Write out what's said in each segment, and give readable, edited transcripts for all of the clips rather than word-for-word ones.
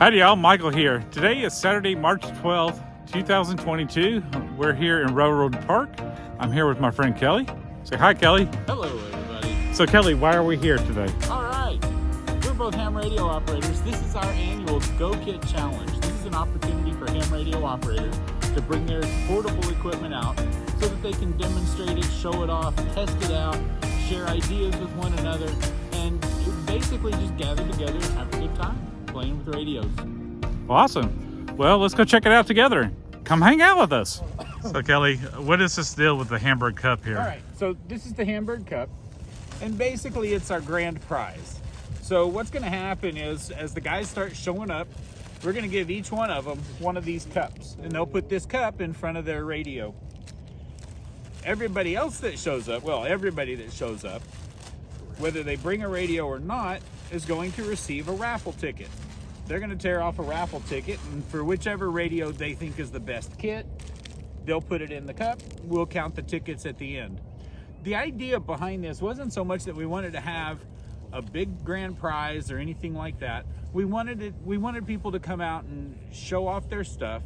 Howdy y'all, Michael here. Today is Saturday, March 12th, 2022. We're here in Railroad Park. I'm here with my friend Kelly. Say hi, Kelly. Hello, everybody. So Kelly, why are we here today? All right. We're both ham radio operators. This is our annual Go Kit Challenge. This is an opportunity for ham radio operators to bring their portable equipment out so that they can demonstrate it, show it off, test it out, share ideas with one another, and basically just gather together and have a good time playing with radios. Awesome. Well, let's go check it out together. Come hang out with us. So Kelly, what is this deal with the Hamburg Cup here? All right, so this is the Hamburg Cup, and basically it's our grand prize. So what's going to happen is, as the guys start showing up, we're going to give each one of them one of these cups, and they'll put this cup in front of their radio. Everybody else that shows up, well, everybody that shows up, whether they bring a radio or not, is going to receive a raffle ticket. They're going to tear off a raffle ticket, and for whichever radio they think is the best kit, they'll put it in the cup. We'll count the tickets at the end. The idea behind this wasn't so much that we wanted to have a big grand prize or anything like that. We wanted people to come out and show off their stuff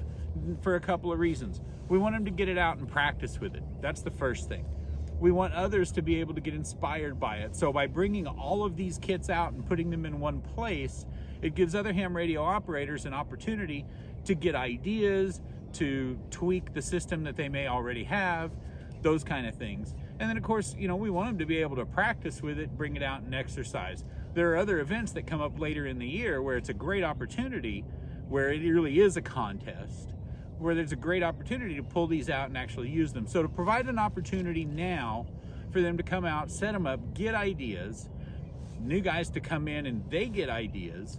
for a couple of reasons. We want them to get it out and practice with it. That's the first thing. We want others to be able to get inspired by it. So by bringing all of these kits out and putting them in one place, it gives other ham radio operators an opportunity to get ideas, to tweak the system that they may already have, those kind of things. And then of course, we want them to be able to practice with it, bring it out and exercise. There are other events that come up later in the year where it's a great opportunity, where it really is a contest, where there's a great opportunity to pull these out and actually use them. So to provide an opportunity now for them to come out, set them up, get ideas, new guys to come in and they get ideas,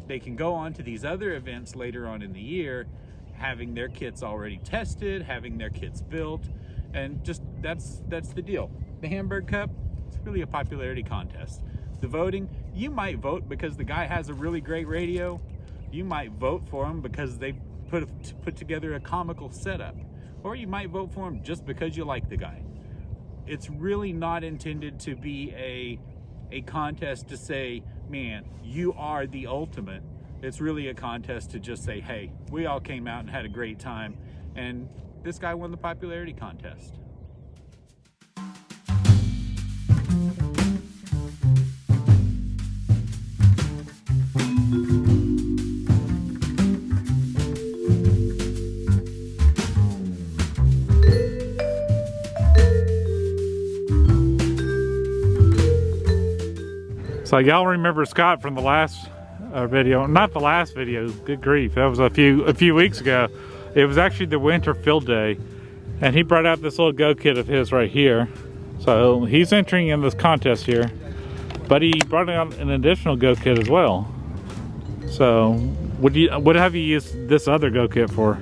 they can go on to these other events later on in the year, having their kits already tested, having their kits built, and just that's the deal. The Hamburg Cup, it's really a popularity contest. The voting, you might vote because the guy has a really great radio. You might vote for him because they put together a comical setup, or you might vote for him just because you like the guy. It's really not intended to be a contest to say, man, you are the ultimate. It's really a contest to just say, hey, we all came out and had a great time, and this guy won the popularity contest. So y'all remember Scott from the last video? Not the last video, good grief, that was a few weeks ago. It was actually the winter field day, and he brought out this little go kit of his right here. So he's entering in this contest here, but he brought out an additional go kit as well. So what have you used this other go kit for?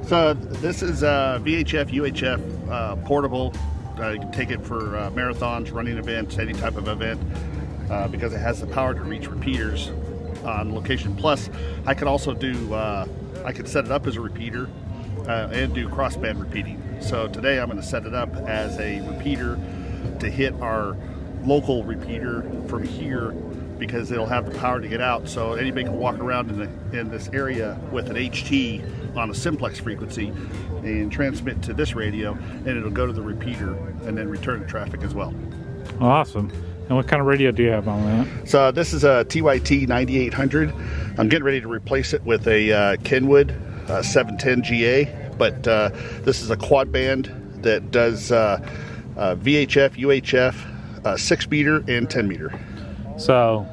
So this is VHF, UHF portable. You can take it for marathons, running events, any type of event, because it has the power to reach repeaters on location. Plus, I can also do, I can set it up as a repeater and do crossband repeating. So today I'm going to set it up as a repeater to hit our local repeater from here, because it'll have the power to get out. So anybody can walk around in this area with an HT on a simplex frequency and transmit to this radio, and it'll go to the repeater and then return to traffic as well. Awesome. And what kind of radio do you have on that? So this is a TYT 9800. I'm getting ready to replace it with a Kenwood 710 GA, but this is a quad band that does VHF, UHF, 6 meter and 10 meter. So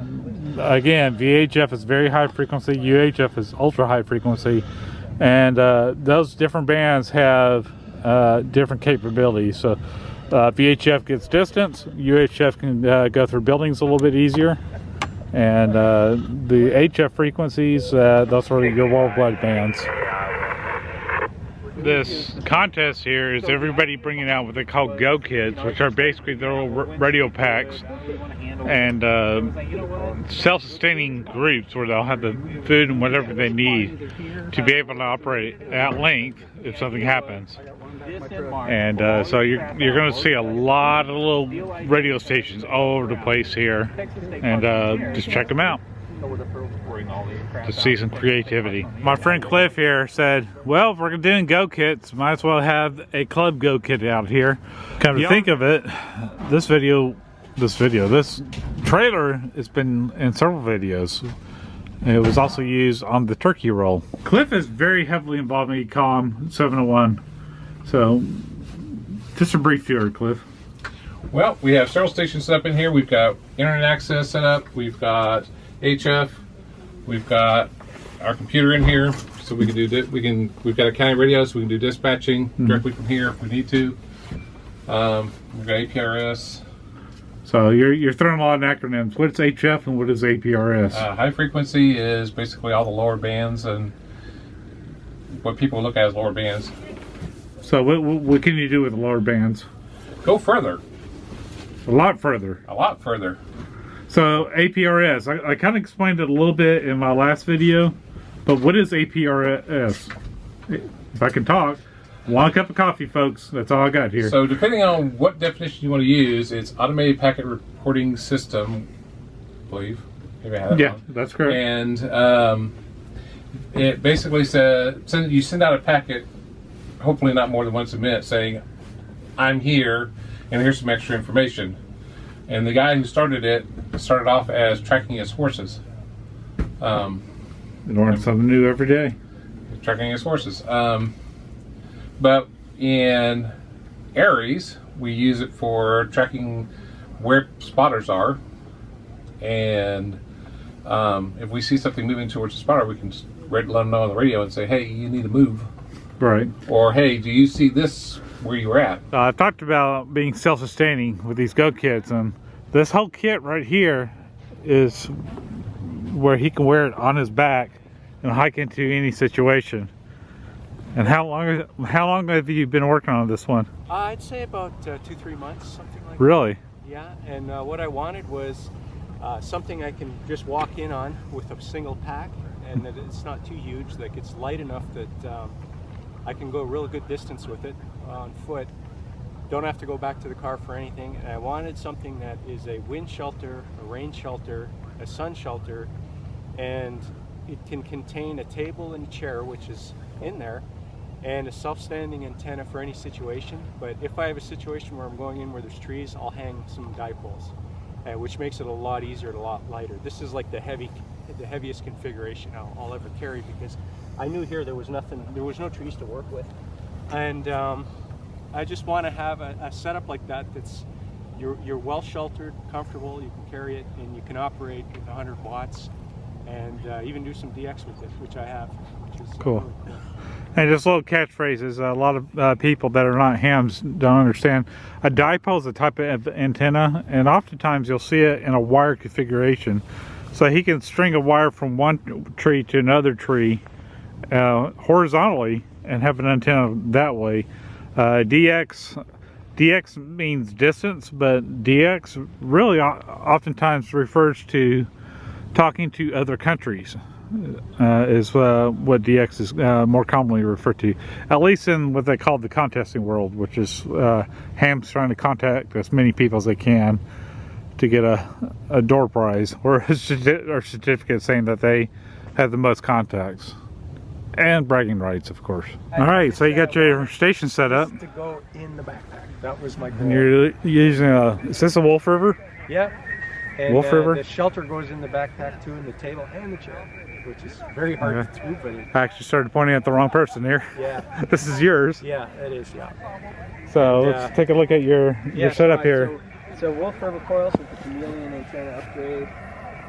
again, VHF is very high frequency, UHF is ultra high frequency, and those different bands have different capabilities. So VHF gets distance, UHF can go through buildings a little bit easier, and the HF frequencies, those are your wall plug bands. This contest here is everybody bringing out what they call Go Kits, which are basically their little radio packs, and self-sustaining groups where they'll have the food and whatever they need to be able to operate at length if something happens. And so you're going to see a lot of little radio stations all over the place here, and just check them out. bring all the crap to see some creativity. My friend Cliff here said, well, if we're doing go kits, might as well have a club go kit out here. Come to think of it, this trailer has been in several videos. It was also used on the turkey roll. Cliff is very heavily involved in ECOM 701. So, just a brief tour, Cliff. Well, we have several stations set up in here. We've got internet access set up. We've got HF. We've got our computer in here, so we can do. We've got a county radio, so we can do dispatching directly from here if we need to. We've got APRS. So you're throwing a lot of acronyms. What's HF and what is APRS? High frequency is basically all the lower bands and what people look at as lower bands. So what can you do with the lower bands? Go further. A lot further. A lot further. So APRS, I kind of explained it a little bit in my last video, but what is APRS? If I can talk, 1 cup of coffee, folks. That's all I got here. So depending on what definition you want to use, it's Automated Packet Reporting System, I believe. Maybe I have that yeah, wrong. that's correct. And it basically says, you send out a packet, hopefully not more than once a minute, saying, I'm here, and here's some extra information. And the guy who started it started off as tracking his horses. You learn something new every day. Tracking his horses. But in Aries, we use it for tracking where spotters are. And if we see something moving towards the spotter, we can let them know on the radio and say, hey, you need to move. Right. Or, hey, do you see this where you were at? I talked about being self-sustaining with these go kits, and this whole kit right here is where he can wear it on his back and hike into any situation. And how long have you been working on this one? I'd say about 2-3 months, something like really? that. Yeah, and what I wanted was something I can just walk in on with a single pack, and that it's not too huge, like it's light enough that I can go a real good distance with it on foot. Don't have to go back to the car for anything. And I wanted something that is a wind shelter, a rain shelter, a sun shelter, and it can contain a table and a chair, which is in there, and a self-standing antenna for any situation. But if I have a situation where I'm going in where there's trees, I'll hang some dipoles, which makes it a lot easier and a lot lighter. This is like the heaviest configuration I'll ever carry, because I knew here there was no trees to work with, and I just want to have a setup like that that's you're well sheltered, comfortable, you can carry it, and you can operate with 100 watts, and even do some DX with it, which I have, which is cool. Really cool. And just little catchphrases, a lot of people that are not hams don't understand. A dipole is a type of antenna, and oftentimes you'll see it in a wire configuration. So he can string a wire from one tree to another tree horizontally and have an antenna that way. DX means distance, but DX really oftentimes refers to talking to other countries. Is what DX is more commonly referred to, at least in what they call the contesting world, which is hams trying to contact as many people as they can to get a door prize or a certificate saying that they have the most contacts. And bragging rights, of course. All right, so you got your station set up. To go in the backpack. That was my goal. And you're using is this a Wolf River? Yeah. And Wolf River? the shelter goes in the backpack too, and the table and the chair, which is very hard to do, but I actually started pointing at the wrong person here. yeah. This is yours. Yeah, it is, yeah. So let's take a look at your setup here. So Wolf River coils with the chameleon antenna upgrade,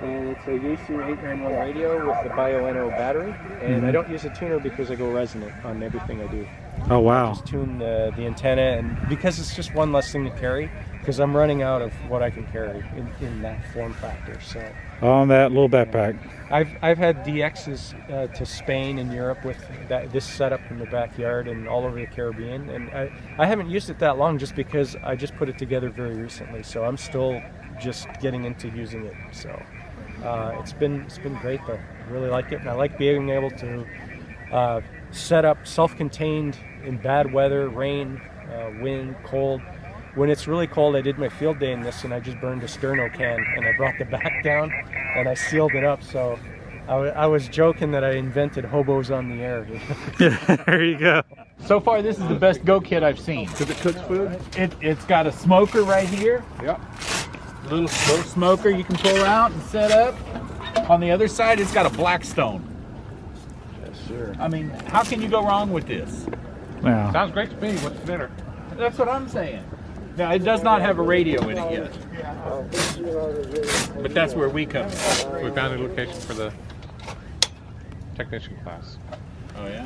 and it's a Yaesu 891 radio with the Bio-NO battery, and I don't use a tuner because I go resonant on everything I do. Oh wow. I just tune the antenna, and because it's just one less thing to carry, because I'm running out of what I can carry in that form factor. So on that little backpack. I've had DXs to Spain and Europe with this setup in the backyard and all over the Caribbean, and I haven't used it that long just because I just put it together very recently, so I'm still just getting into using it. So it's been great though. I really like it, and I like being able to set up self-contained in bad weather, rain, wind, cold. When it's really cold, I did my field day in this, and I just burned a sterno can, and I brought the back down, and I sealed it up, so I was joking that I invented hobos on the air. There you go. So far, this is the best go kit I've seen. Because it cooks food? It's got a smoker right here. Yep. Little smoker you can pull out and set up. On the other side, it's got a Blackstone. Yes, sir. I mean, how can you go wrong with this? Yeah. Sounds great to me. What's for dinner? That's what I'm saying. Now, it does not have a radio in it yet. But that's where we come in. We found a location for the technician class. Oh, yeah?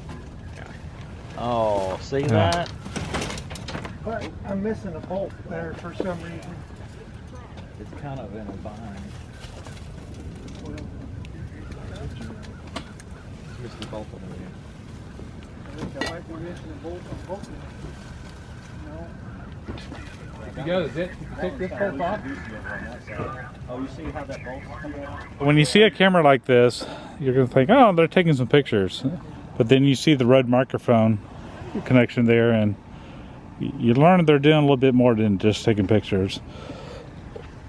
Oh, see Yeah. that? But I'm missing a bolt there for some reason. It's kind of in a bind. Missed the bolt over here. I think I might be missing a bolt on both of them. You got it. You can take this bolt off. Oh, you see how that bolt's coming out? When you see a camera like this, you're going to think, oh, they're taking some pictures. But then you see the Rode microphone connection there, and you learn they're doing a little bit more than just taking pictures.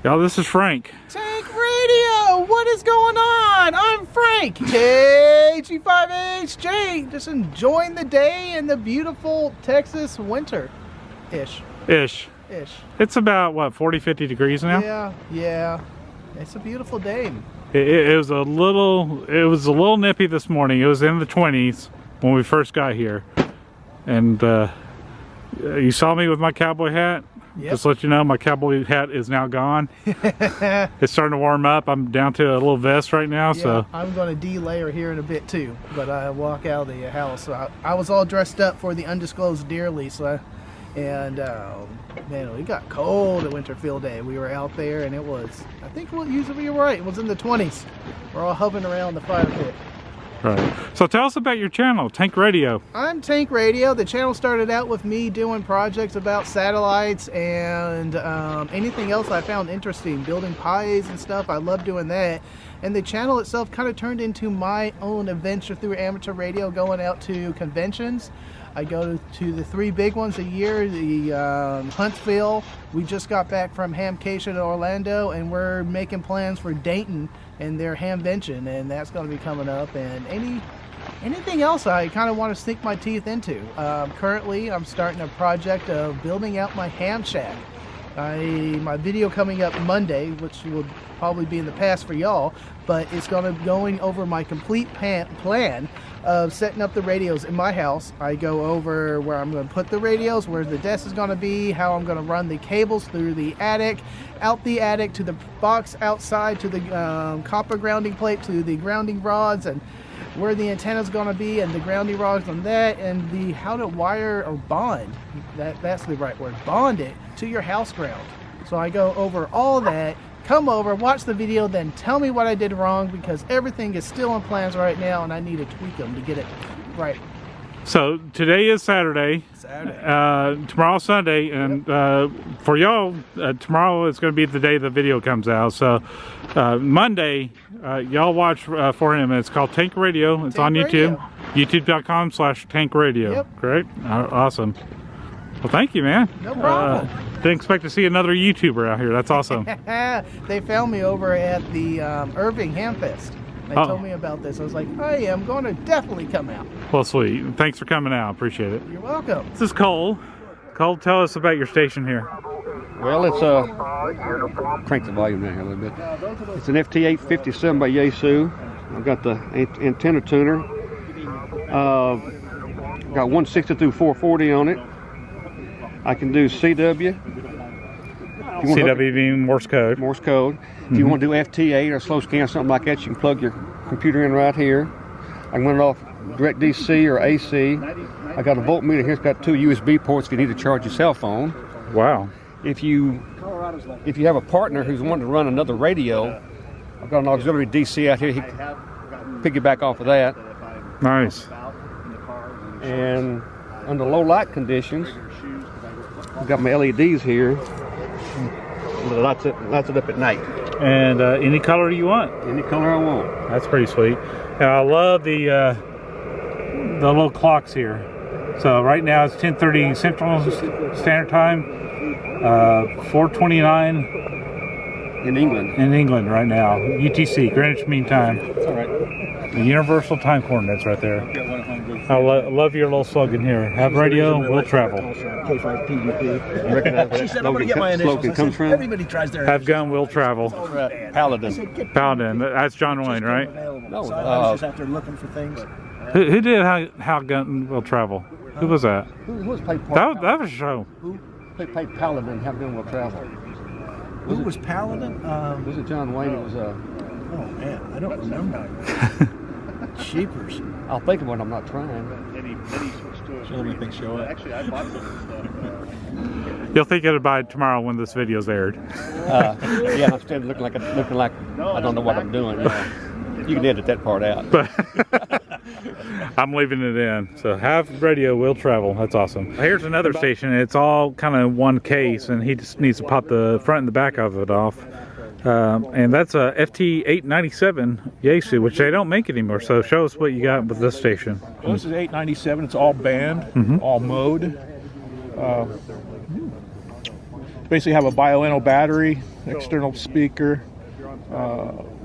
Y'all, this is Frank. Tank Radio, what is going on? I'm Frank, KG5HJ, just enjoying the day in the beautiful Texas winter-ish. Ish. It's about, what, 40, 50 degrees now? Yeah. It's a beautiful day. It was a little nippy this morning. It was in the 20s when we first got here. And you saw me with my cowboy hat? Yep. Just to let you know, my cowboy hat is now gone. It's starting to warm up. I'm down to a little vest right now. Yeah, So I'm going to de-layer here in a bit too, but I walk out of the house. So I was all dressed up for the undisclosed deer lease, and man, it got cold at Winter Field Day. We were out there, and it was, I think usually you're right, it was in the 20s. We're all hovering around the fire pit. right. So tell us about your channel, Tank Radio. I'm Tank Radio. The channel started out with me doing projects about satellites and anything else I found interesting, building pies and stuff. I love doing that. And the channel itself kind of turned into my own adventure through amateur radio, going out to conventions. I go to the 3 big ones a year, the Huntsville. We just got back from Hamcation in Orlando, and we're making plans for Denton and their Hamvention, and that's going to be coming up. And anything else I kind of want to sink my teeth into. Currently, I'm starting a project of building out my ham shack. My video coming up Monday, which will probably be in the past for y'all, but it's going to be going over my complete plan of setting up the radios in my house. I go over where I'm going to put the radios, where the desk is going to be, how I'm going to run the cables through the attic, out the attic to the box outside, to the copper grounding plate, to the grounding rods, and where the antenna is going to be, and the grounding rods on that, and the how to wire or bond, that's the right word, bond it to your house ground. So I go over all that, come over, watch the video, then tell me what I did wrong, because everything is still in plans right now and I need to tweak them to get it right. So today is Saturday. Tomorrow's Sunday, and for y'all, tomorrow is going to be the day the video comes out. So Monday, y'all watch for him. It's called Tank Radio. It's on YouTube. YouTube.com/Tank Radio. Yep. Correct? Awesome. Well, thank you, man. No problem. Didn't expect to see another YouTuber out here. That's awesome. They found me over at the Irving Hamfest. They told me about this. I was like, hey, I'm going to definitely come out. Well, sweet. Thanks for coming out. Appreciate it. You're welcome. This is Cole. Cole, tell us about your station here. Well, it's crank the volume down here a little bit. It's an FT857 by Yaesu. I've got the antenna tuner. Got 160 through 440 on it. I can do CW. CW being Morse code. Morse code. If you want to do FT8 or slow scan, something like that, you can plug your computer in right here. I can run it off direct DC or AC. I got a voltmeter here. It's got 2 USB ports if you need to charge your cell phone. Wow. If you have a partner who's wanting to run another radio, I've got an auxiliary DC out here. He can piggyback off of that. Nice. And under low light conditions, I've got my LEDs here. It lights it up at night. And any color you want. Any color I want. That's pretty sweet. And I love the little clocks here. So right now it's 10:30 Central Standard Time, 4:29 in England. In England right now. UTC, Greenwich Mean Time. It's all right. The universal time coordinates right there. I love your little slogan here. Have radio, we'll travel. You recognize where that slogan comes from? Everybody tries their Have gun, we'll travel. Paladin. Paladin, that's John Wayne, right? No, So I was just out there looking for things. Who did How Gun Will Travel? Who was that? Who was played That was a show. Who played Paladin? Have gun will travel. Who was Paladin? Was it John Wayne? It was Oh man, I don't remember. Cheapers. I'll think of one. I'm not trying. Let me think. Show it. Actually, I bought some. You'll think it'll by tomorrow when this video's aired. Yeah, I'm still looking like I don't know what I'm doing. Yeah. You can edit that part out. But I'm leaving it in. So have radio, will travel. That's awesome. Here's another station. It's all kind of one case, and he just needs to pop the front and the back of it off. And that's a FT897 Yaesu, which they don't make anymore. So show us what you got with this station. Well, this is 897. It's all band, all mode. Basically have a Bioenno battery, external speaker.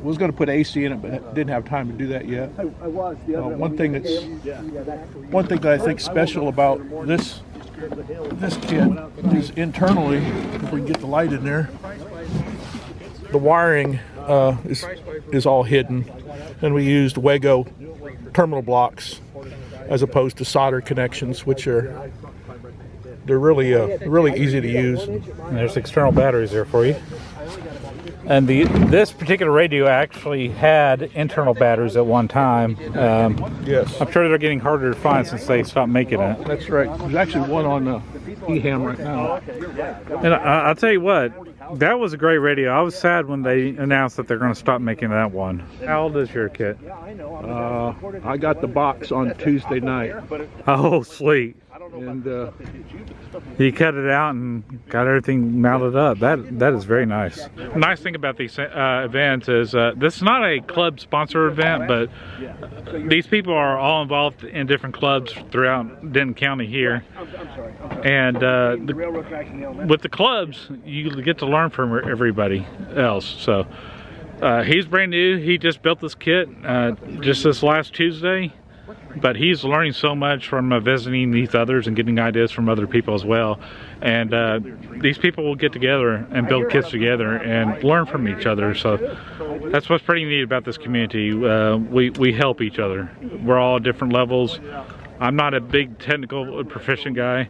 Was going to put AC in it, but didn't have time to do that yet. One thing that I think special about this kit is internally, if we can get the light in there, the wiring is all hidden, and we used Wago terminal blocks as opposed to solder connections, which they're really easy to use. And there's external batteries there for you. And this particular radio actually had internal batteries at one time. Yes, I'm sure they're getting harder to find since they stopped making it. that's right. There's actually one on eHam right now. And I'll tell you what, that was a great radio. I was sad when they announced that they're going to stop making that one. How old is your kit? I got the box on Tuesday night, Oh, sweet. and You cut it out and got everything mounted up. That is very nice. Nice thing about these events is this is not a club sponsor event, but these people are all involved in different clubs throughout Denton County here. And with the clubs, you get to learn from everybody else. So he's brand new. He just built this kit just this last Tuesday. But he's learning so much from visiting these others and getting ideas from other people as well. And these people will get together and build kits together and learn from each other. So that's what's pretty neat about this community. We help each other. We're all at different levels. I'm not a big technical proficient guy.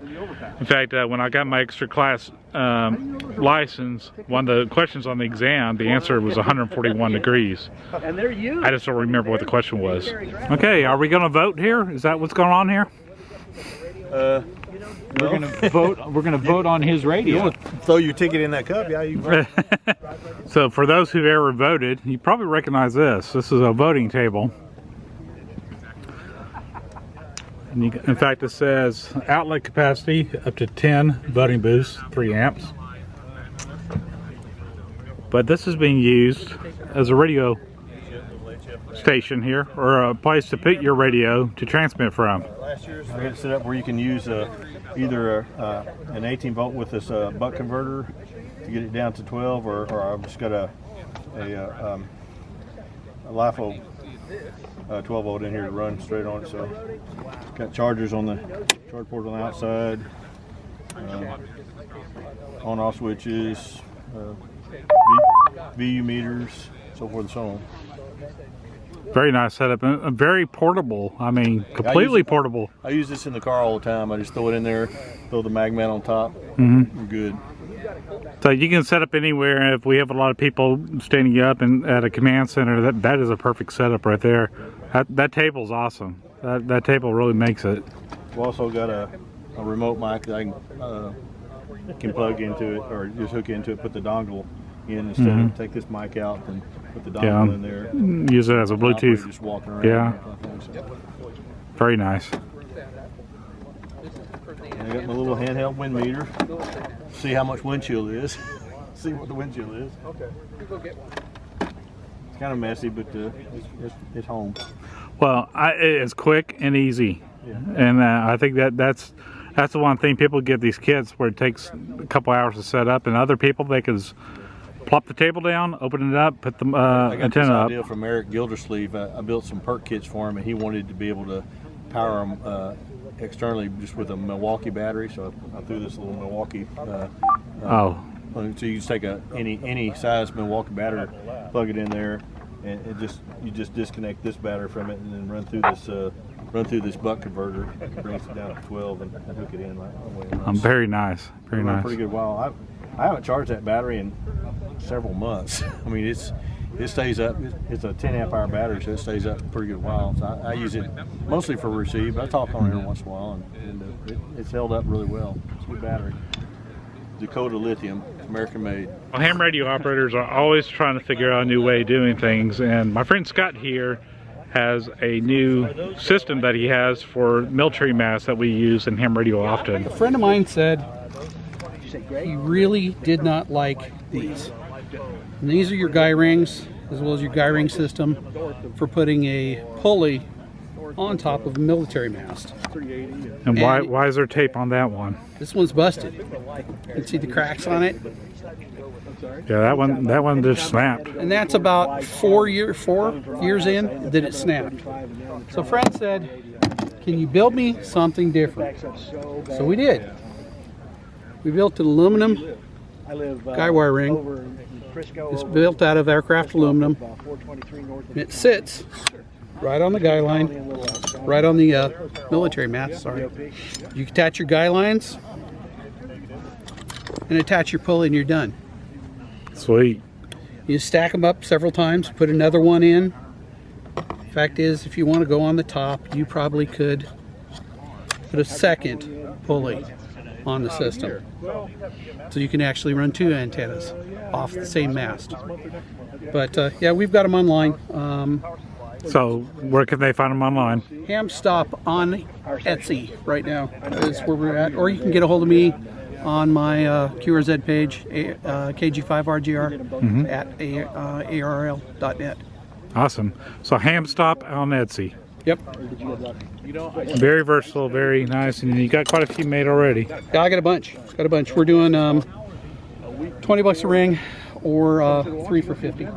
In fact, when I got my extra class license, one of the questions on the exam, the answer was 141 degrees. I just don't remember what the question was. Okay, are we going to vote here? Is that what's going on here? We're gonna vote. We're gonna vote on his radio. Throw your ticket in that cup, yeah. You vote. So for those who've ever voted, you probably recognize this. This is a voting table. And in fact, it says outlet capacity up to 10 voting booths, 3 amps. But this is being used as a radio station here, or a place to put your radio to transmit from. Last year's we had it set up where you can use either an 18 volt with this buck converter to get it down to 12, or I've just got a LiFo 12 volt in here to run straight on it. So got chargers on the charge port on the outside, on off switches, VU meters, so forth and so on. Very nice setup, and very portable. I mean, completely portable. I use this in the car all the time. I just throw it in there, throw the mag mat on top. We're good. So you can set up anywhere. If we have a lot of people standing up and at a command center, that is a perfect setup right there. That table's awesome. That table really makes it. We've also got a remote mic that I can plug into it, or just hook into it, put the dongle in instead of take this mic out and put the dongle in there. Use it as a Bluetooth. Just walking around. Yeah. Very nice. And I got my little handheld wind meter. See how much wind chill is. See what the wind chill is. Okay. It's kind of messy, but it's home. Well, it's quick and easy, and I think that's the one thing. People get these kits where it takes a couple hours to set up, and other people they can plop the table down, open it up, put the I got this antenna up. idea from Eric Gildersleeve. I built some perk kits for him, and he wanted to be able to power them externally just with a Milwaukee battery. So I threw this little Milwaukee. So you just take any size Milwaukee battery, plug it in there, and you just disconnect this battery from it, and then run through this buck converter. It brings it down to 12 and hook it in. Very nice. Very nice. Pretty good. Wow, I haven't charged that battery in several months. I mean, it stays up. It's a 10 amp hour battery, so it stays up a pretty good while. So I use it mostly for receive, but I talk on it every once in a while, and it's held up really well. It's a good battery. Dakota Lithium, American made. Well, ham radio operators are always trying to figure out a new way of doing things, and my friend Scott here has a new system that he has for military masts that we use in ham radio often. A friend of mine said he really did not like these. And these are your guy rings, as well as your guy ring system for putting a pulley on top of a military mast. And why is there tape on that one? This one's busted. You can see the cracks on it. Yeah, that one just snapped. And that's about 4 years in that it snapped. So friend said, can you build me something different? So we did. We built an aluminum guy wire ring. It's built out of aircraft aluminum. And it sits right on the guy line, right on the military mast, sorry. You can attach your guy lines and attach your pulley and you're done. Sweet. You stack them up several times, put another one in. Fact is, if you want to go on the top, you probably could put a second pulley on the system. So you can actually run 2 antennas off the same mast. But yeah, we've got them online. So where can they find them online? Ham Stop on Etsy right now is where we're at. Or you can get a hold of me on my QRZ page, KG5RGR at ARL.net. Awesome. So Ham Stop on Etsy. Yep. Very versatile, very nice, and you got quite a few made already. Yeah, I got a bunch. We're doing 20 bucks a ring or 3 for 50.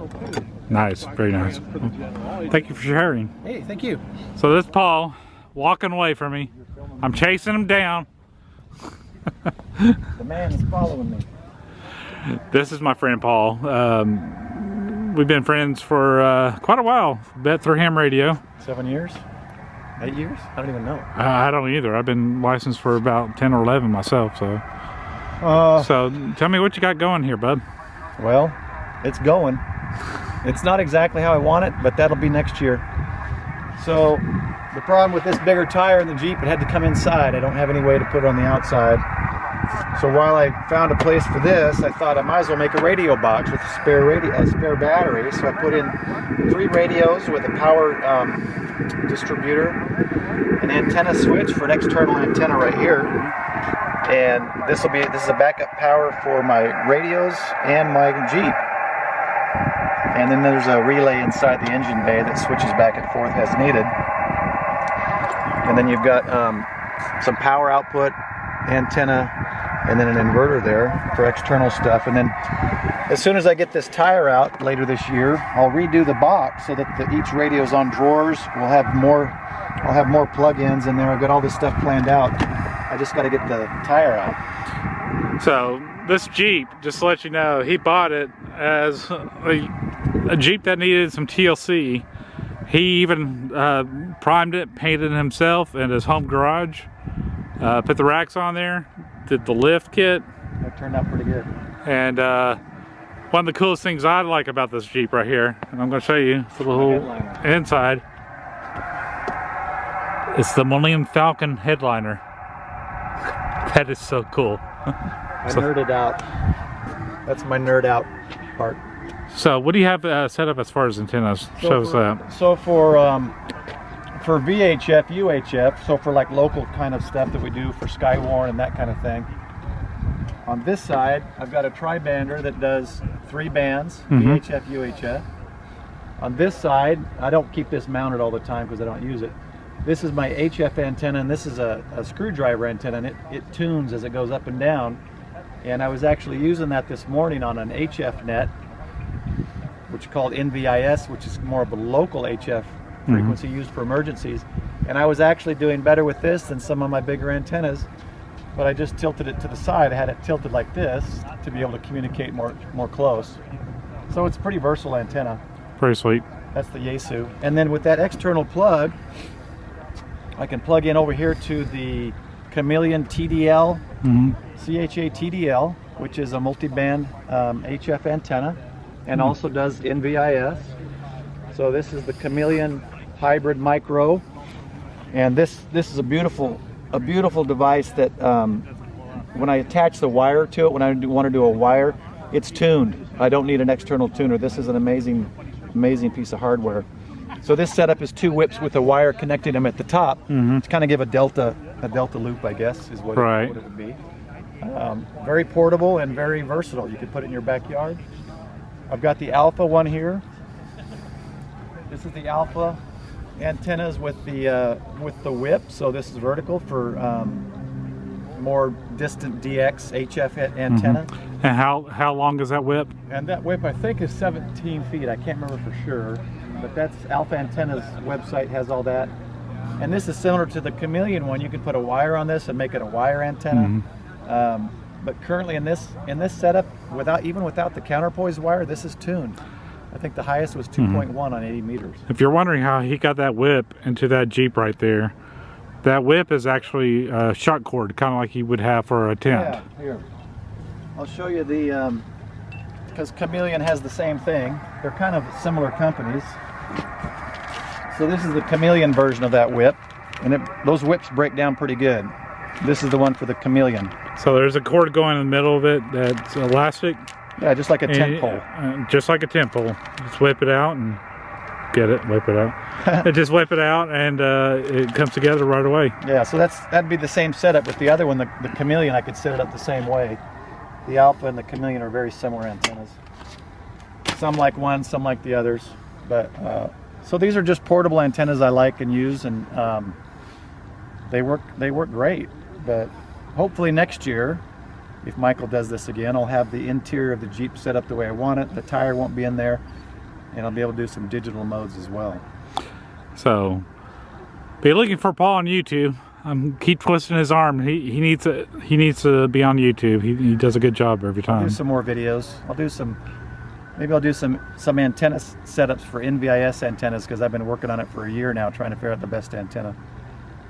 Nice, very nice. Thank you for sharing. Hey, thank you. So this Paul walking away from me. I'm chasing him down. The man is following me. This is my friend Paul. We've been friends for quite a while. Bet through ham radio. 7 years? 8 years? I don't even know. I don't either. I've been licensed for about 10 or 11 myself. So tell me what you got going here, bud. Well, it's going. It's not exactly how I want it, but that'll be next year. So the problem with this bigger tire in the Jeep, it had to come inside. I don't have any way to put it on the outside. So while I found a place for this, I thought I might as well make a radio box with a spare battery. So I put in 3 radios with a power distributor, an antenna switch for an external antenna right here, and this is a backup power for my radios and my Jeep. And then there's a relay inside the engine bay that switches back and forth as needed. And then you've got some power output, antenna, and then an inverter there for external stuff. And then as soon as I get this tire out later this year, I'll redo the box so that each radio's on drawers. I'll have more plug-ins in there. I've got all this stuff planned out. I just got to get the tire out. So this Jeep, just to let you know, he bought it as a Jeep that needed some TLC. He even primed it, painted it himself in his home garage, put the racks on there, did the lift kit. That turned out pretty good. And one of the coolest things I like about this Jeep right here, and I'm going to show you the little inside, it's the Millennium Falcon headliner. That is so cool. I nerded out. That's my nerd out part. So what do you have set up as far as antennas? Show us that. So for VHF, UHF, so for like local kind of stuff that we do for Skywarn and that kind of thing. On this side, I've got a tri-bander that does 3 bands, VHF, UHF. On this side, I don't keep this mounted all the time because I don't use it. This is my HF antenna, and this is a screwdriver antenna, and it tunes as it goes up and down. And I was actually using that this morning on an HF net, which is called NVIS, which is more of a local HF frequency used for emergencies. And I was actually doing better with this than some of my bigger antennas, but I just tilted it to the side. I had it tilted like this to be able to communicate more close. So it's a pretty versatile antenna. Pretty sweet. That's the Yaesu. And then with that external plug, I can plug in over here to the Chameleon TDL, CHA TDL, which is a multi-band HF antenna, and also does NVIS. So this is the Chameleon Hybrid Micro, and this is a beautiful device that when I attach the wire to it, when I want to do a wire, it's tuned. I don't need an external tuner. This is an amazing piece of hardware. So this setup is 2 whips with a wire connecting them at the top to kind of give a delta loop, I guess, is what it would be. Very portable and very versatile. You could put it in your backyard. I've got the Alpha one here. This is the Alpha antennas with the whip. So this is vertical for more distant DX HF antenna. And how long is that whip? And that whip I think is 17 feet. I can't remember for sure, but that's Alpha Antenna's website has all that. And this is similar to the Chameleon one. You can put a wire on this and make it a wire antenna. But currently in this setup, even without the counterpoise wire, this is tuned. I think the highest was 2.1 on 80 meters. If you're wondering how he got that whip into that Jeep right there, that whip is actually a shot cord, kind of like you would have for a tent. Yeah, here. I'll show you the, because Chameleon has the same thing. They're kind of similar companies. So this is the Chameleon version of that whip, and those whips break down pretty good. This is the one for the Chameleon. So there's a cord going in the middle of it that's elastic? Yeah, just like a tent pole. Just like a tent pole. Just whip it out and whip it out. Just whip it out and it comes together right away. Yeah, so that'd be the same setup with the other one, the Chameleon. I could set it up the same way. The Alpha and the Chameleon are very similar antennas. Some like one, some like the others. But so these are just portable antennas I like and use, and they work great. But hopefully next year, if Michael does this again, I'll have the interior of the Jeep set up the way I want it. The tire won't be in there, and I'll be able to do some digital modes as well. So be looking for Paul on YouTube. Keep twisting his arm. He needs to be on YouTube. He does a good job every time. I'll do some more videos. Maybe I'll do some antenna setups for NVIS antennas, because I've been working on it for a year now, trying to figure out the best antenna.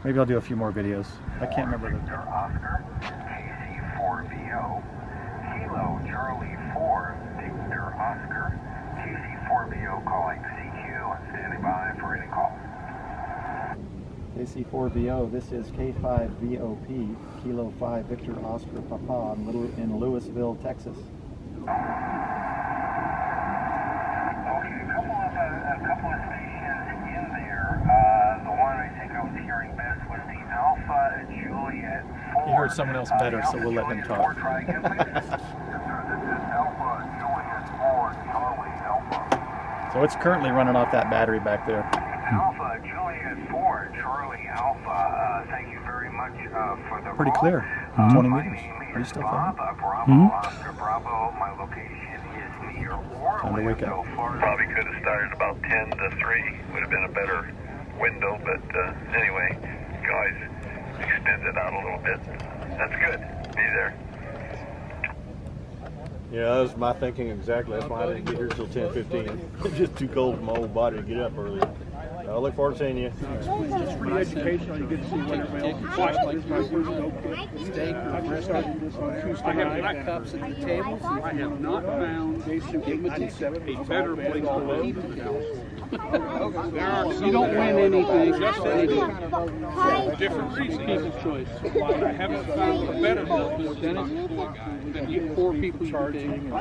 Maybe I'll do a few more videos. I can't remember the. Oscar, KC4VO, Kilo Charlie 4, Victor Oscar, KC4VO calling CQ and standing by for any call. KC4VO, this is K5VOP, Kilo 5 Victor Oscar Papa in Louisville, Texas. Okay, a couple of stations in there. The one I think I was hearing best was the Alpha Juliet 4. He heard someone else better, so we'll let him talk. So it's currently running off that battery back there. Alpha Juliet 4, Charlie Alpha, thank you very much for the pretty clear. 20 meters. Are you still filming? Bravo, Oscar Bravo, my location is near Orlando. Time to wake up. Probably could have started about 10 to 3. Would have been a better window, but anyway, guys extended out a little bit. That's good. Be there. Yeah, that was my thinking exactly. That's why I didn't get here till 10:15. It's just too cold for my old body to get up early. I look forward to seeing you. Just for educational, you get to see whatever else. I have cups at the table. I have not found a better place to live. You don't win anything. Different people's choice. I haven't found a better place than you 4 people charging.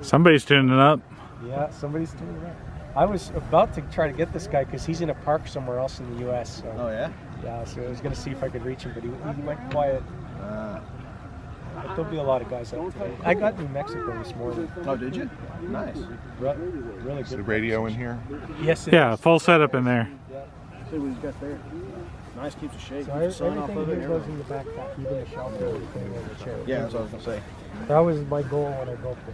Somebody's tuning up. Yeah, somebody's tuning up. I was about to try to get this guy because he's in a park somewhere else in the U.S. So. Oh, yeah? Yeah, so I was going to see if I could reach him, but he went quiet. But there'll be a lot of guys out today. I got New Mexico this morning. Oh, did you? Nice. Really good. Is the radio in here? Yes, yeah, full setup in there. See what he's got there. Nice, keeps a shape. So Keeps a sign off everything of it. here goes in the backpack, even the shelter, everything in the chair. Yeah, that's what I was gonna say. That was my goal when I built it.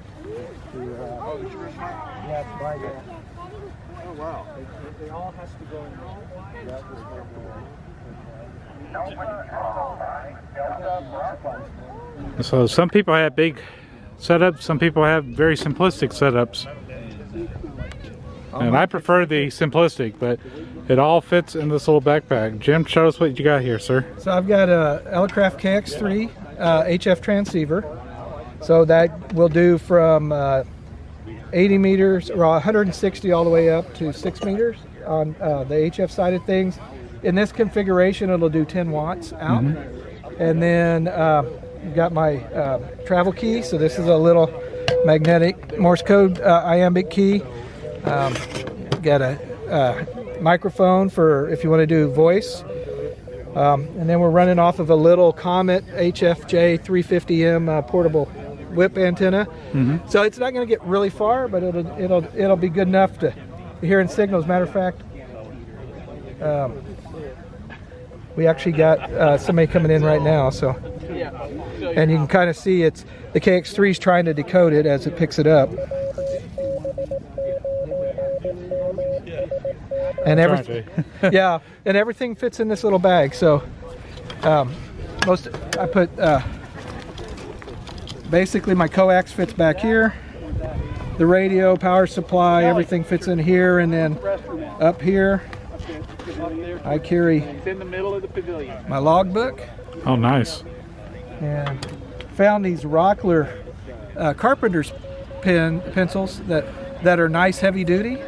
Yeah, to buy that. Oh wow. It all has to go in there. That was my goal. So some people have big setups, some people have very simplistic setups. And I prefer the simplistic, but it all fits in this little backpack. Jim, show us what you got here, sir. So I've got a Elecraft KX3 HF transceiver. So that will do from 80 meters or 160 all the way up to 6 meters on the HF side of things. In this configuration, it'll do 10 watts out. And then I've got my travel key. So this is a little magnetic Morse code iambic key. Got a microphone for if you want to do voice. And then we're running off of a little Comet HFJ 350M portable whip antenna. So it's not going to get really far, but it'll be good enough to hear in signals. Matter of fact, we actually got somebody coming in right now. So, and you can kind of see it's the KX3 is trying to decode it as it picks it up. And everything, yeah, and everything fits in this little bag. So, I put basically my coax fits back here. The radio, power supply, everything fits in here, and then up here, I carry It's in the middle of the pavilion. my logbook. Oh, nice. And found these Rockler carpenter's pencils that are nice, heavy duty.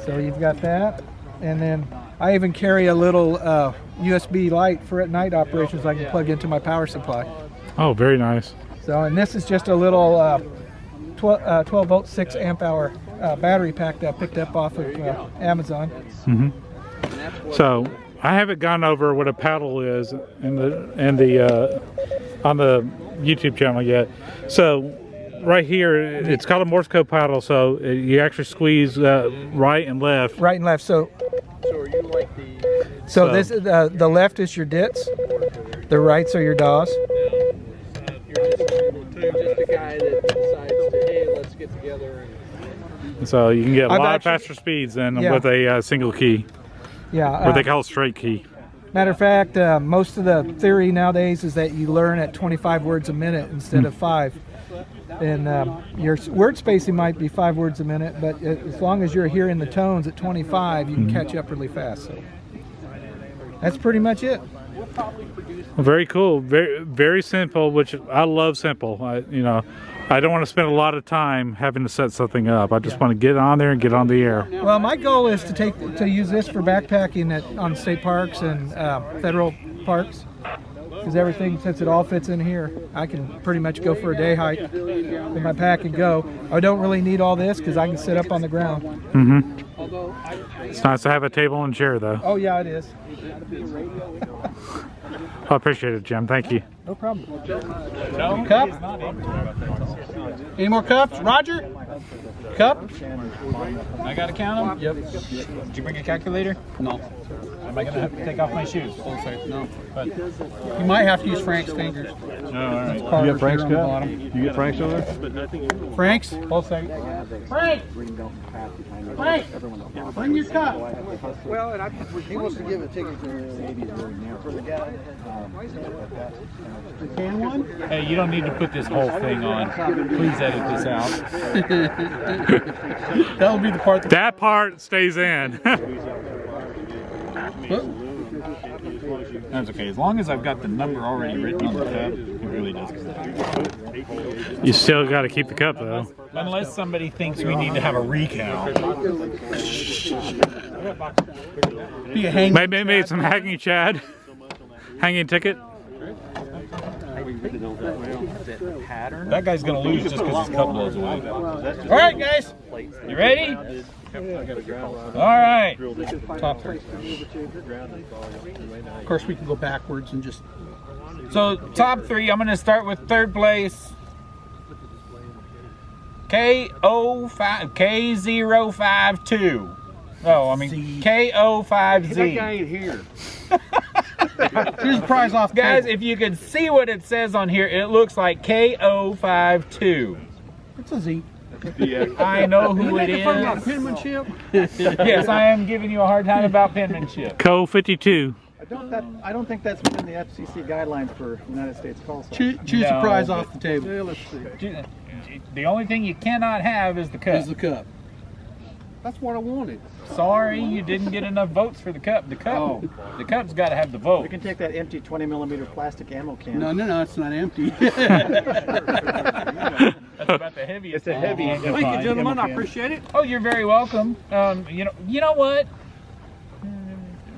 So you've got that, and then I even carry a little USB light for at night operations I can plug into my power supply. Oh, very nice. So, and this is just a little 12 volt 6 amp hour battery pack that I picked up off of Amazon. So I haven't gone over what a paddle is in the on the YouTube channel yet. So right here, it's called a Morse code paddle. So you actually squeeze right and left. Right and left. So are you like the? So this is the left is your dits, the rights are your DAWs. You're just the guy that decides to, hey, let's get together. So you can get a lot faster speeds than with a single key. Yeah. What they call a straight key. Matter of fact, most of the theory nowadays is that you learn at 25 words a minute instead of 5. And your word spacing might be 5 words a minute, but as long as you're hearing the tones at 25, you can catch up really fast. So that's pretty much it. Very cool. Very, very simple, which I love simple. I don't want to spend a lot of time having to set something up. I just want to get on there and get on the air. Well, my goal is to use this for backpacking on state parks and federal parks, because everything, since it all fits in here, I can pretty much go for a day hike in my pack and go. I don't really need all this because I can sit up on the ground. It's nice to have a table and chair, though. Oh yeah, it is. I appreciate it, Jim. Thank you. No problem. No cup? Any more cups? Roger? Cup? I gotta count them? Yep. Did you bring a calculator? No. Am I gonna have to take off my shoes? No. But you might have to use Frank's fingers. Oh, all right. You get Frank's cup? You get Frank's over there? Frank's? Hold a second. Frank! Frank! Bring your cup. Well, and he wants to give a ticket for the guy. Can one? Hey, you don't need to put this whole thing on. Please edit this out. That'll be the part that part stays in. That's okay. As long as I've got the number already written on the cup, it really doesn't. You still got to keep the cup, though. Unless somebody thinks we need to have a recount. Maybe some hanging Chad. Hanging ticket. That guy's gonna lose just because his cup blows away. All right, guys. You ready? All right. Top 3. Of course, we can go backwards and just. So top 3. I'm gonna start with 3rd place. K052. Oh, I mean KO5Z. That guy ain't here. Choose a prize off, guys. If you can see what it says on here, it looks like KO52. It's a Z. I know who it is. Penmanship? Yes, I am giving you a hard time about penmanship. Co-52. I don't think that's within the FCC guidelines for United States call signs. Choose a prize off the table. Yeah, let's see. The only thing you cannot have is the cup. Is the cup. That's what I wanted. Sorry, you didn't get enough votes for the cup. The cup's got to have the vote. We can take that empty 20mm plastic ammo can. No, it's not empty. That's about the heaviest. It's a heavy. Thank you, gentlemen. I appreciate it. Oh, you're very welcome. You know what?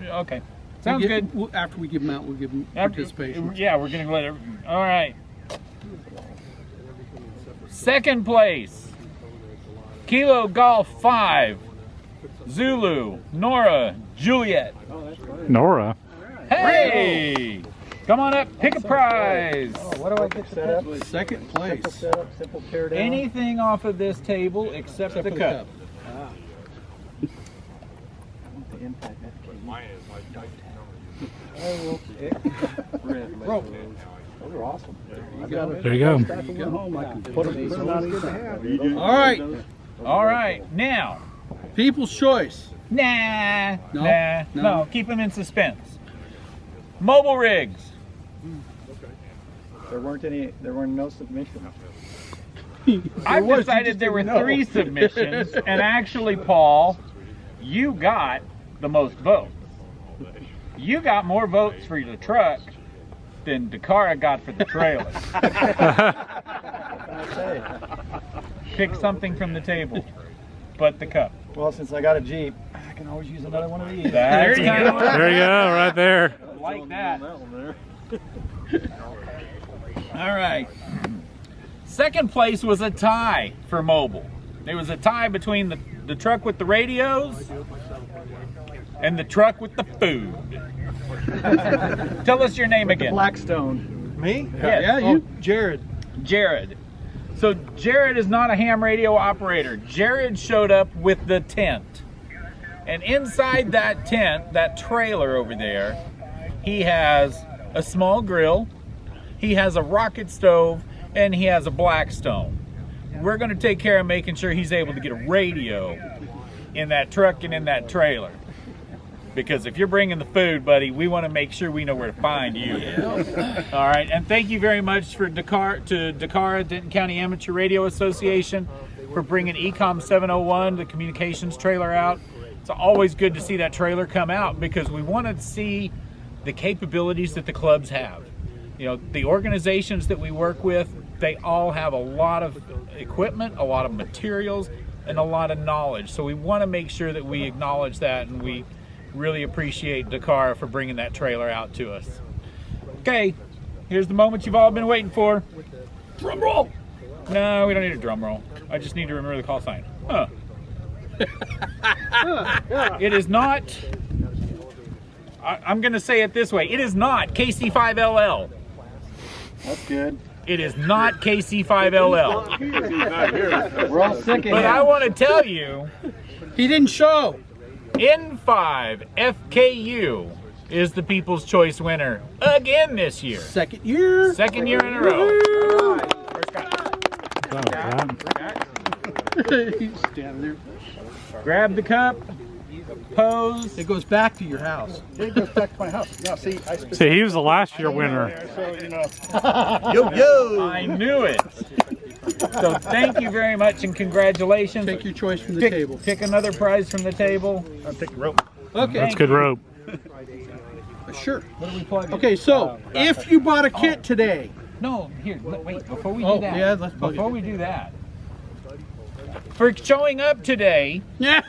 Okay, sounds good. After we give them out, we'll give them participation. Yeah, we're gonna let everyone. All right. Second place, Kilo Golf 5, Zulu, Nora, Juliet. Nora. Hey! Come on up, pick a prize. What do I get set up? Second place. Simple setup, simple tear down. Anything off of this table except the cup. The impact. Rope. Those are awesome. There you go. All right. All right, now. People's choice. No, keep them in suspense. Mobile rigs. There weren't no submissions. I've decided there were 3 submissions, and actually, Paul, you got the most votes. You got more votes for the truck than Dakara got for the trailer. Pick something from the table, but the cup. Well, since I got a Jeep, I can always use another one of these. There you go. There you go, right there. Like that. All right. Second place was a tie for mobile. There was a tie between the truck with the radios and the truck with the food. Tell us your name again. Blackstone. Me? Yes. Yeah, you. Jared. Jared. So Jared is not a ham radio operator. Jared showed up with the tent. And inside that tent, that trailer over there, he has a small grill, he has a rocket stove, and he has a Blackstone. We're going to take care of making sure he's able to get a radio in that truck and in that trailer. Because if you're bringing the food, buddy, we want to make sure we know where to find you. All right, and thank you very much to Dakara, Denton County Amateur Radio Association, for bringing Ecom 701, the communications trailer, out. It's always good to see that trailer come out because we want to see the capabilities that the clubs have. You know, the organizations that we work with, they all have a lot of equipment, a lot of materials, and a lot of knowledge. So we want to make sure that we acknowledge that, and we really appreciate Dakara for bringing that trailer out to us. Okay, here's the moment you've all been waiting for. Drum roll! No, we don't need a drum roll. I just need to remember the call sign. Huh. It is not, I'm going to say it this way, it is not KC5LL. That's good. It is not KC5LL. We're all sick of But him. I want to tell you, he didn't show. N5 FKU is the People's Choice winner again this year. Second year. Second year in a row. He's standing there. Grab the cup. Pose. It goes back to your house. It goes back to my house. Now, see, See, he was the last year winner. So, you know. Yo! I knew it. So thank you very much and congratulations. Take your choice from the table. Pick another prize from the table. I'll take the rope. Okay. That's good rope. Sure. What do we plug in? Okay, so if you bought a kit today. No, here, wait, before we do that. Yeah, let's plug Before it. we do that. For showing up today. Yeah.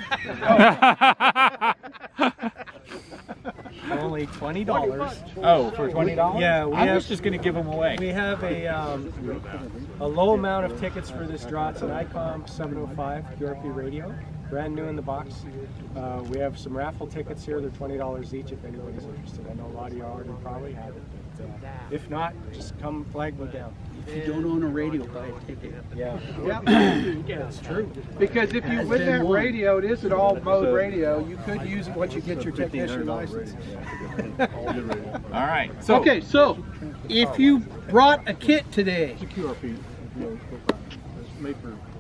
Only $20. Oh, for $20? Yeah, I was just going to give them away. We have a low amount of tickets for this draw. It's an ICOM 705 QRP radio, brand new in the box. We have some raffle tickets here. They're $20 each if anybody's interested. I know a lot of you already probably have it. If not, just come flag me down. If you don't own a radio, buy a ticket. Yeah. That's true. Because if you win that radio, it is an all-mode radio. You could use it once you get your technician license. All right. So Okay, so if you brought a kit today,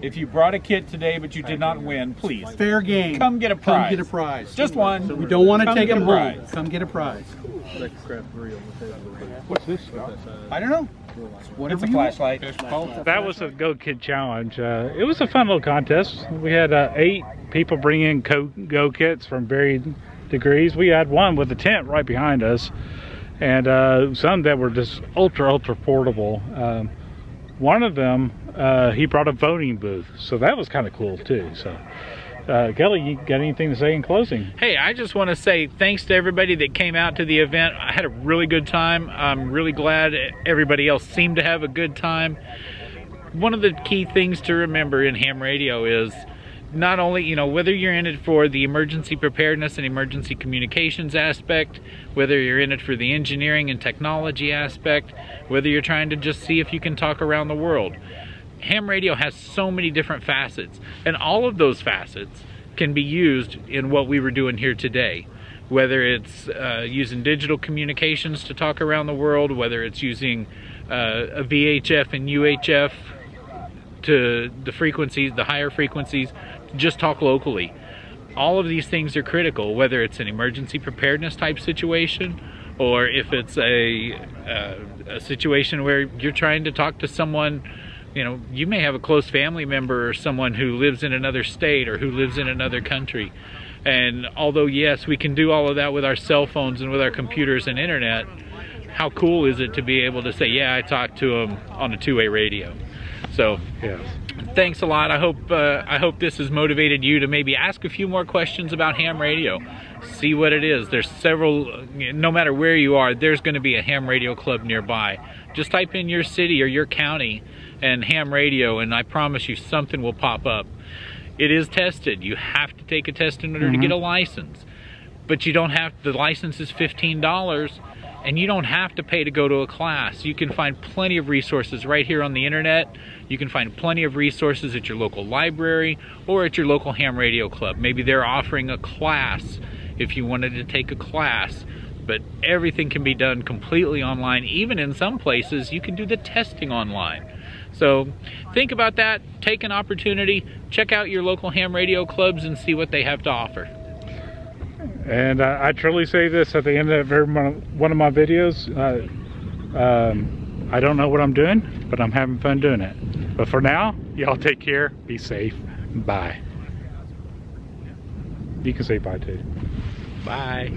if you brought a kit today but you did not win, please fair game. come get a prize. Come get a prize. Just one. We don't want to Come take get a them home. prize. Come get a prize. What's this stuff? I don't know. It's a flashlight. That was a Go Kid Challenge. It was a fun little contest. We had 8 people bring in Go Kits from varied degrees. We had one with a tent right behind us, and some that were just ultra portable. One of them, he brought a voting booth, so that was kind of cool too. So Kelly, you got anything to say in closing? Hey, I just want to say thanks to everybody that came out to the event. I had a really good time. I'm really glad everybody else seemed to have a good time. One of the key things to remember in ham radio is not only, you know, whether you're in it for the emergency preparedness and emergency communications aspect, whether you're in it for the engineering and technology aspect, whether you're trying to just see if you can talk around the world. Ham radio has so many different facets, and all of those facets can be used in what we were doing here today. Whether it's using digital communications to talk around the world, whether it's using a VHF and UHF to the frequencies, the higher frequencies, to just talk locally. All of these things are critical, whether it's an emergency preparedness type situation, or if it's a situation where you're trying to talk to someone. You know, you may have a close family member or someone who lives in another state or who lives in another country. And although, yes, we can do all of that with our cell phones and with our computers and internet, how cool is it to be able to say, yeah, I talked to them on a two-way radio. So, yeah. Thanks a lot. I hope this has motivated you to maybe ask a few more questions about ham radio. See what it is. There's several, no matter where you are, there's going to be a ham radio club nearby. Just type in your city or your county and ham radio, and I promise you something will pop up. It is tested. You have to take a test in order to get a license. But you don't have, the license is $15, and you don't have to pay to go to a class. You can find plenty of resources right here on the internet. You can find plenty of resources at your local library or at your local ham radio club. Maybe they're offering a class if you wanted to take a class. But everything can be done completely online. Even in some places, you can do the testing online. So think about that, take an opportunity, check out your local ham radio clubs and see what they have to offer. And I truly say this at the end of every one of my videos, I don't know what I'm doing, but I'm having fun doing it. But for now, y'all take care, be safe, bye. You can say bye too. Bye.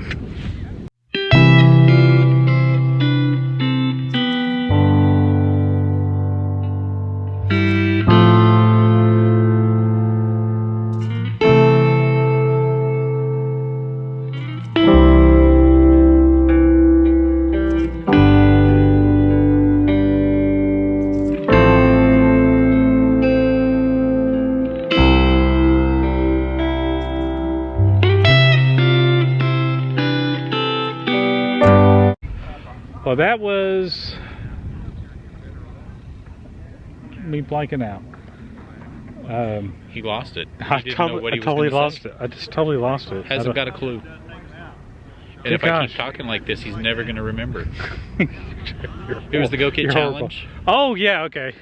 Well, that was me blanking out. He lost it. I totally lost it. I just totally lost it. Hasn't got a clue. And if I keep talking like this, he's never going to remember. It was the Go Kid Challenge. Horrible. Oh, yeah, okay.